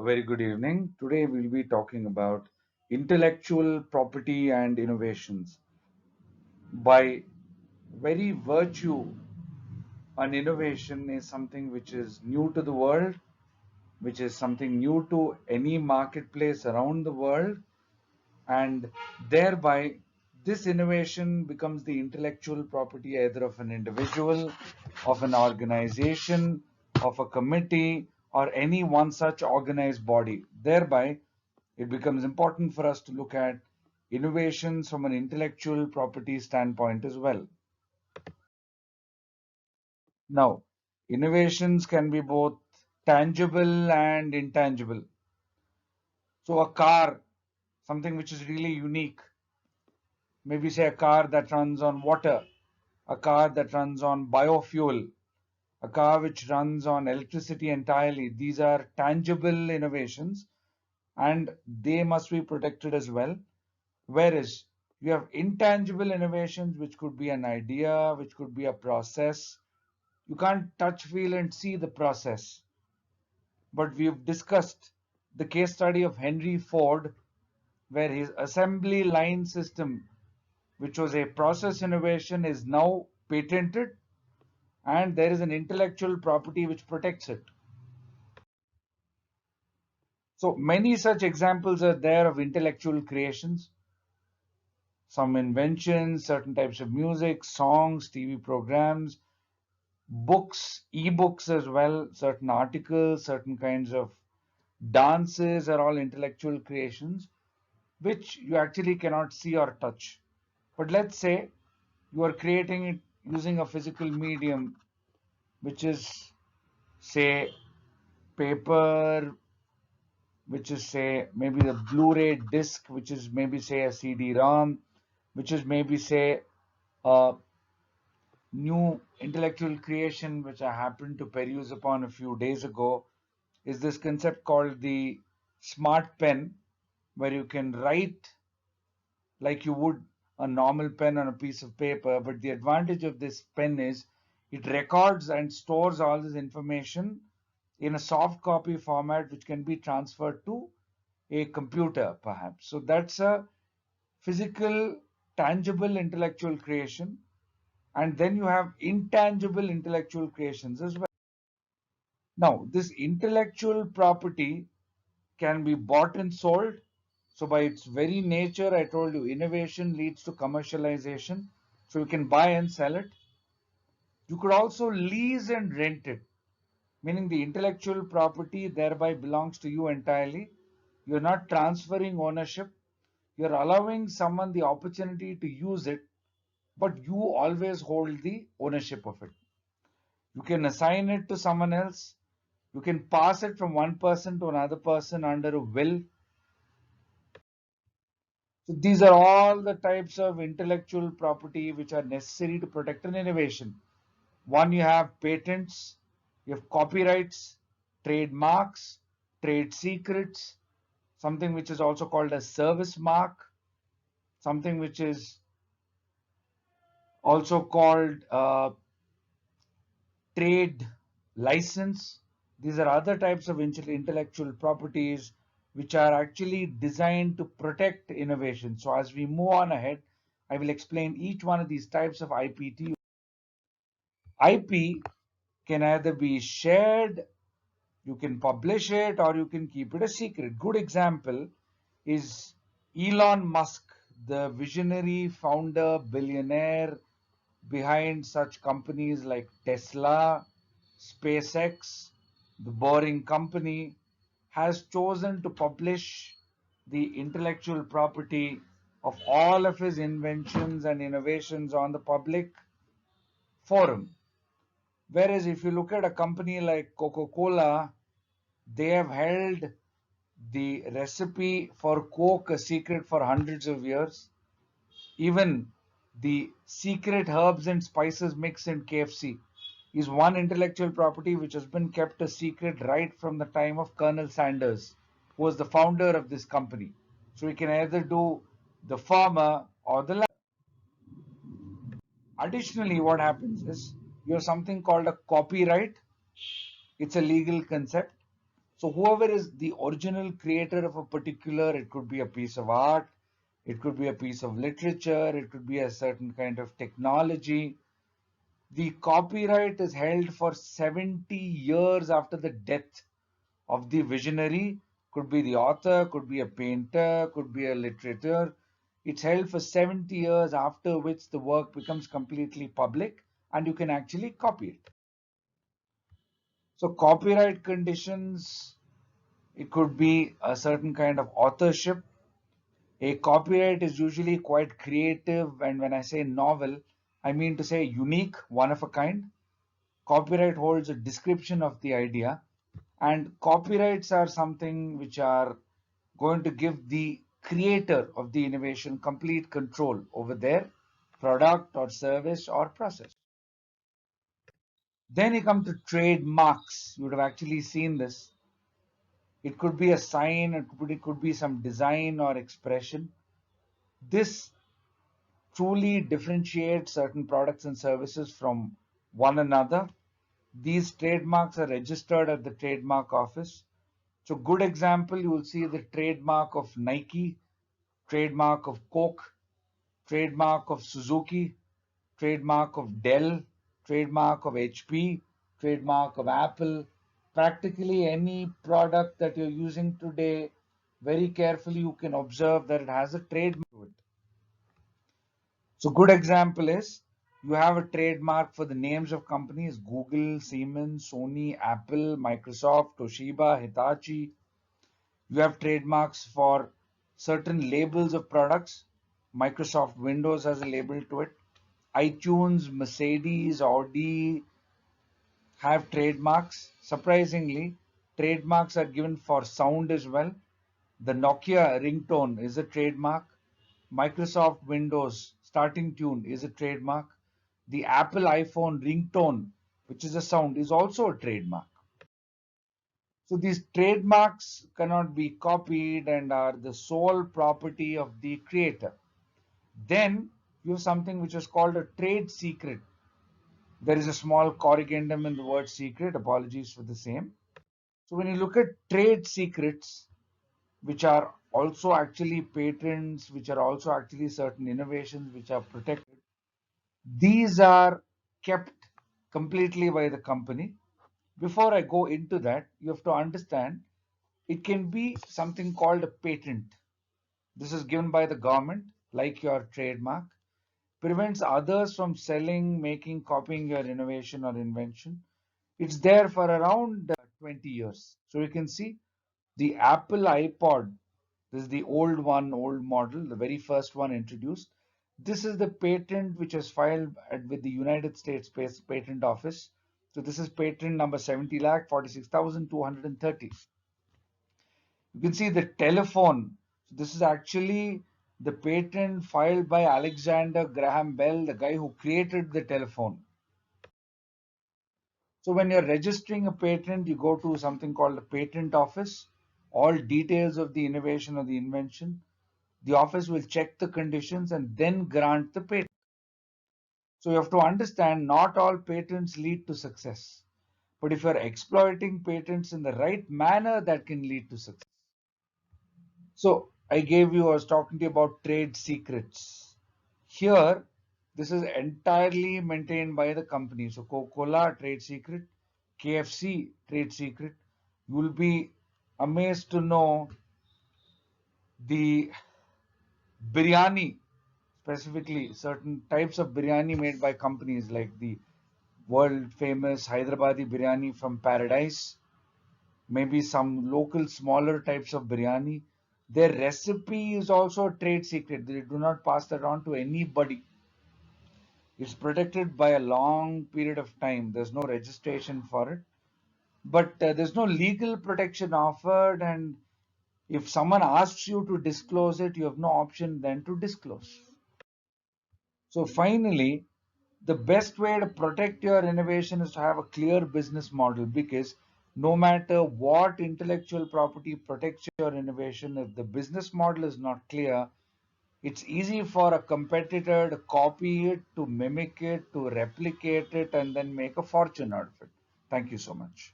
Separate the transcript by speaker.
Speaker 1: A very good evening. Today we'll be talking about intellectual property and innovations. By very virtue, an innovation is something which is new to the world, which is something new to any marketplace around the world, and thereby this innovation becomes the intellectual property either of an individual, of an organization, of a committee, or any one such organized body. Thereby, it becomes important for us to look at innovations from an intellectual property standpoint as well. Now, innovations can be both tangible and intangible. So, a car, something which is really unique, maybe say a car that runs on water, a car that runs on biofuel, a car which runs on electricity entirely. These are tangible innovations and they must be protected as well. Whereas you have intangible innovations, which could be an idea, which could be a process. You can't touch, feel, and see the process. But we've discussed the case study of Henry Ford, where his assembly line system, which was a process innovation, is now patented and there is an intellectual property which protects it. So many such examples are there of intellectual creations, some inventions, certain types of music, songs, TV programs, books, e-books as well, certain articles, certain kinds of dances are all intellectual creations which you actually cannot see or touch. But let's say you are creating it using a physical medium, which is, say, paper, which is, say, maybe the Blu-ray disc, which is maybe, say, a CD-ROM, which is maybe, say, a new intellectual creation which I happened to peruse upon a few days ago, is this concept called the smart pen, where you can write like you would a normal pen on a piece of paper. But the advantage of this pen is it records and stores all this information in a soft copy format which can be transferred to a computer perhaps. So that's a physical, tangible intellectual creation. And then you have intangible intellectual creations as well. Now, this intellectual property can be bought and sold. So by its very nature, I told you, innovation leads to commercialization. So you can buy and sell it. You could also lease and rent it, meaning the intellectual property thereby belongs to you entirely. You're not transferring ownership. You're allowing someone the opportunity to use it, but you always hold the ownership of it. You can assign it to someone else. You can pass it from one person to another person under a will. So these are all the types of intellectual property which are necessary to protect an innovation. One, you have patents, you have copyrights, trademarks, trade secrets, something which is also called a service mark, something which is also called trade license. These are other types of intellectual properties which are actually designed to protect innovation. So as we move on ahead, I will explain each one of these types of IP to you. IP can either be shared, you can publish it, or you can keep it a secret. Good example is Elon Musk, the visionary founder, billionaire behind such companies like Tesla, SpaceX, the Boring Company, has chosen to publish the intellectual property of all of his inventions and innovations on the public forum. Whereas if you look at a company like Coca-Cola, they have held the recipe for Coke a secret for hundreds of years. Even the secret herbs and spices mix in KFC is one intellectual property which has been kept a secret right from the time of Colonel Sanders, who was the founder of this company. So we can either do the former or the latter. Additionally, what happens is you have something called a copyright. It's a legal concept. So whoever is the original creator of a particular, it could be a piece of art, it could be a piece of literature, it could be a certain kind of technology. The copyright is held for 70 years after the death of the visionary. Could be the author, could be a painter, could be a literator. It's held for 70 years, after which the work becomes completely public and you can actually copy it. So copyright conditions, it could be a certain kind of authorship. A copyright is usually quite creative, and when I say novel, I mean to say unique, one of a kind. Copyright holds a description of the idea, and copyrights are something which are going to give the creator of the innovation complete control over their product or service or process. Then you come to trademarks. You would have actually seen this. It could be a sign, it could be some design or expression. This truly differentiates certain products and services from one another. These trademarks are registered at the trademark office. So good example, you will see the trademark of Nike, trademark of Coke, trademark of Suzuki, trademark of Dell, trademark of HP, trademark of Apple. Practically any product that you're using today, very carefully you can observe that it has a trademark to it. So good example is you have a trademark for the names of companies: Google, Siemens, Sony, Apple, Microsoft, Toshiba, Hitachi. You have trademarks for certain labels of products. Microsoft Windows has a label to it. iTunes, Mercedes, Audi have trademarks. Surprisingly, trademarks are given for sound as well. The Nokia ringtone is a trademark. Microsoft Windows starting tune is a trademark. The Apple iPhone ringtone, which is a sound, is also a trademark. So these trademarks cannot be copied and are the sole property of the creator. Then you have something which is called a trade secret. There is a small corrigendum in the word secret. Apologies for the same. So when you look at trade secrets, which are also actually patents, which are also actually certain innovations which are protected, these are kept completely by the company. Before I go into that, you have to understand it can be something called a patent. This is given by the government, like your trademark, prevents others from selling, making, copying your innovation or invention. It's there for around 20 years. So you can see the Apple iPod. This is the old one, old model, the very first one introduced. This is the patent which was filed with the United States Patent Office. So this is patent number 70,46,230. You can see the telephone. So this is actually the patent filed by Alexander Graham Bell, the guy who created the telephone. So when you're registering a patent, you go to something called the patent office. All details of the innovation or the invention. The office will check the conditions and then grant the patent. So you have to understand not all patents lead to success. But if you're exploiting patents in the right manner, that can lead to success. So I was talking to you about trade secrets. Here, this is entirely maintained by the company. So Coca-Cola, trade secret, KFC, trade secret. You will be amazed to know the biryani, specifically certain types of biryani made by companies like the world famous Hyderabadi biryani from Paradise, maybe some local smaller types of biryani. Their recipe is also a trade secret. They do not pass that on to anybody. It's protected by a long period of time. There's no registration for it, but there's no legal protection offered. And if someone asks you to disclose it, you have no option then to disclose. So finally, the best way to protect your innovation is to have a clear business model, because no matter what intellectual property protects your innovation, if the business model is not clear, it's easy for a competitor to copy it, to mimic it, to replicate it, and then make a fortune out of it. Thank you so much.